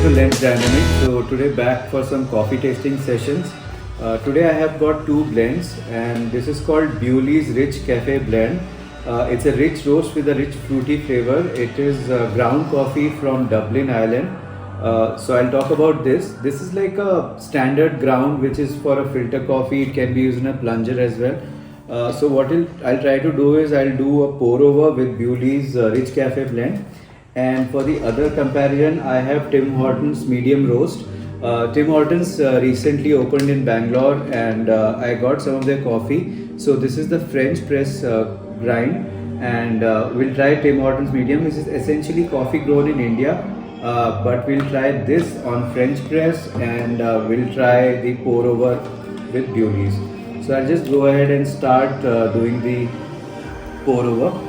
welcome to Lens Dynamic. So today back for some coffee tasting sessions. Today I have got two blends and this is called Bewley's Rich Cafe Blend. It's a rich roast with a rich fruity flavor. It is ground coffee from Dublin, Ireland. So I'll talk about this. This is like a standard ground which is for a filter coffee. It can be used in a plunger as well. So what I'll try to do is I'll do a pour over with Bewley's Rich Cafe Blend. And for the other comparison, I have Tim Hortons medium roast. Tim Hortons recently opened in Bangalore and I got some of their coffee. So this is the French press grind and we'll try Tim Hortons medium. This is essentially coffee grown in India, but we'll try this on French press and we'll try the pour over with Bewley's. So I'll just go ahead and start doing the pour over.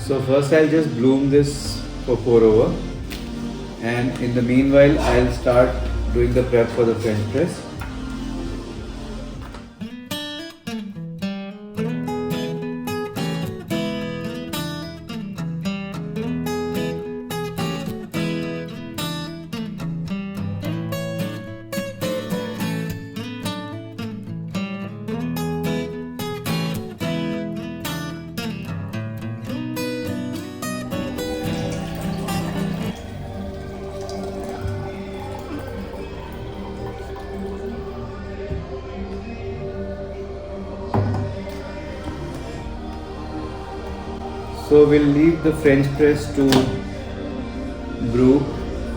So first I'll just bloom this for pour over, and in the meanwhile I'll start doing the prep for the French press. So we'll leave the French press to brew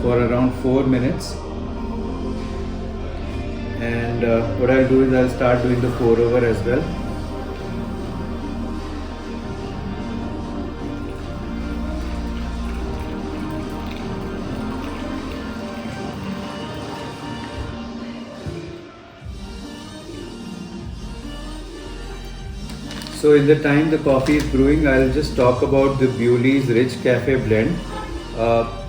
for around 4 minutes, and what I'll do is I'll start doing the pour over as well. So in the time the coffee is brewing, I'll just talk about the Bewley's Rich Cafe Blend.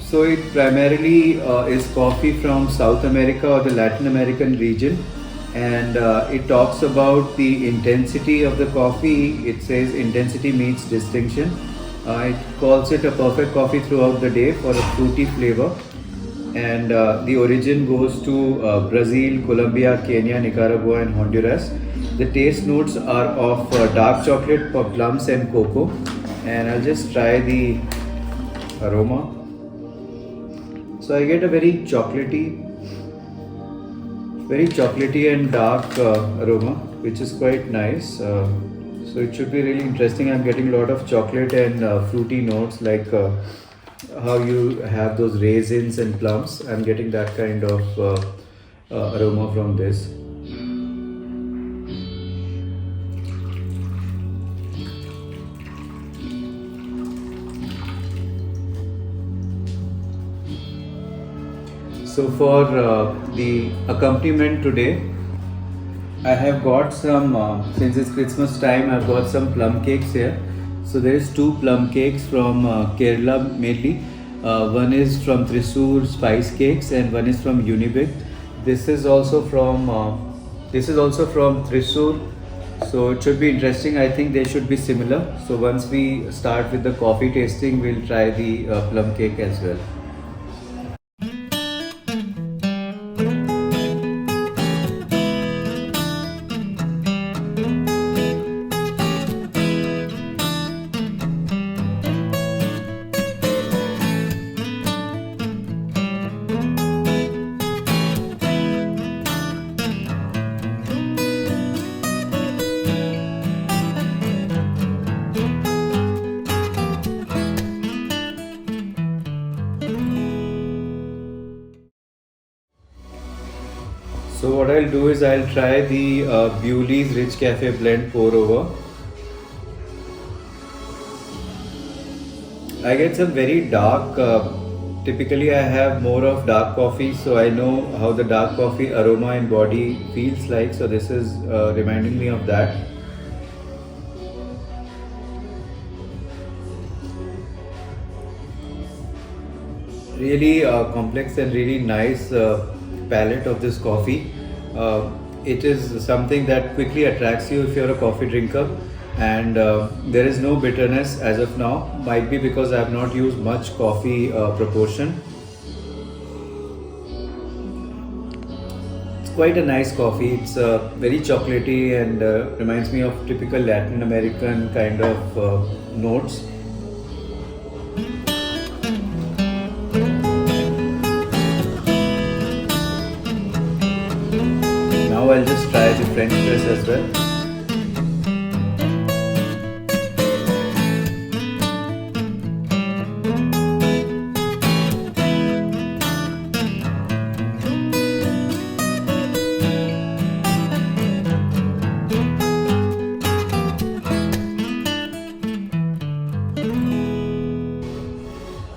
So it primarily is coffee from South America or the Latin American region, and it talks about the intensity of the coffee. It says intensity meets distinction. It calls it a perfect coffee throughout the day for a fruity flavor, and the origin goes to Brazil, Colombia, Kenya, Nicaragua and Honduras. The taste notes are of dark chocolate, plums and cocoa, and I'll just try the aroma. So I get a very chocolatey and dark aroma, which is quite nice. So it should be really interesting. I'm getting a lot of chocolate and fruity notes, like how you have those raisins and plums. I'm getting that kind of aroma from this. So for the accompaniment today, I have got some, since it's Christmas time, I've got some plum cakes here. So there is 2 plum cakes from Kerala mainly. One is from Thrissur Spice Cakes and one is from Unibig. This is also from Thrissur. So it should be interesting. I think they should be similar. So once we start with the coffee tasting, we'll try the plum cake as well. So what I'll do is I'll try the Bewley's Rich Cafe Blend pour over. I get some very dark. Typically, I have more of dark coffee, so I know how the dark coffee aroma in body feels like. So this is reminding me of that. Really complex and really nice palette of this coffee. It is something that quickly attracts you if you're a coffee drinker, and there is no bitterness as of now. Might be because I have not used much coffee proportion. It's quite a nice coffee. It's very chocolatey and reminds me of typical Latin American kind of notes. Now I'll just try the French press as well.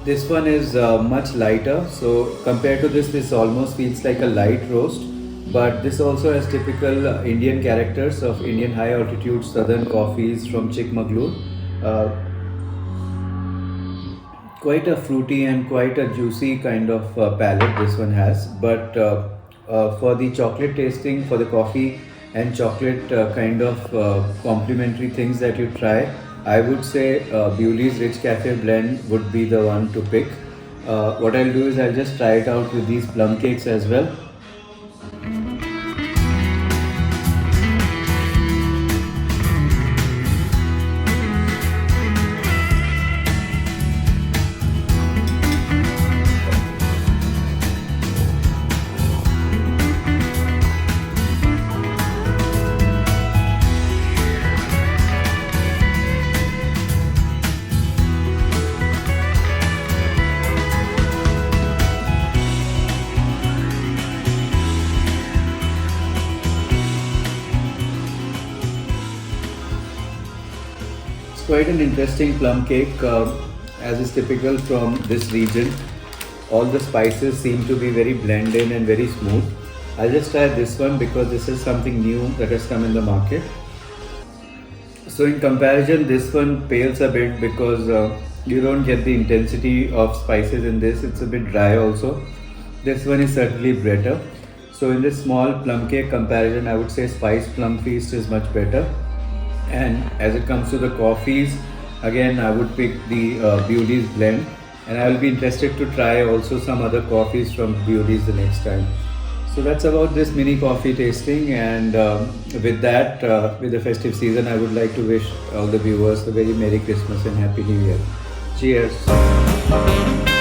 This one is much lighter, so compared to this almost feels like a light roast. But this also has typical Indian characters of Indian high altitude southern coffees from Chikmagalur. Uh, Quite a fruity and quite a juicy kind of palate this one has. But for the chocolate tasting, for the coffee and chocolate kind of complementary things that you try, I would say Bewley's Rich Cafe blend would be the one to pick. What I'll do is I'll just try it out with these plum cakes as well. It's quite an interesting plum cake, as is typical from this region. All the spices seem to be very blend in and very smooth. I'll just try this one because this is something new that has come in the market. So in comparison, this one pales a bit because you don't get the intensity of spices in this. It's a bit dry also. This one is certainly better. So in this small plum cake comparison, I would say Spice Plum Feast is much better. And as it comes to the coffees, again I would pick the Bewley's blend, and I will be interested to try also some other coffees from Bewley's the next time. So that's about this mini coffee tasting, and with that, with the festive season, I would like to wish all the viewers a very Merry Christmas and Happy New Year. Cheers.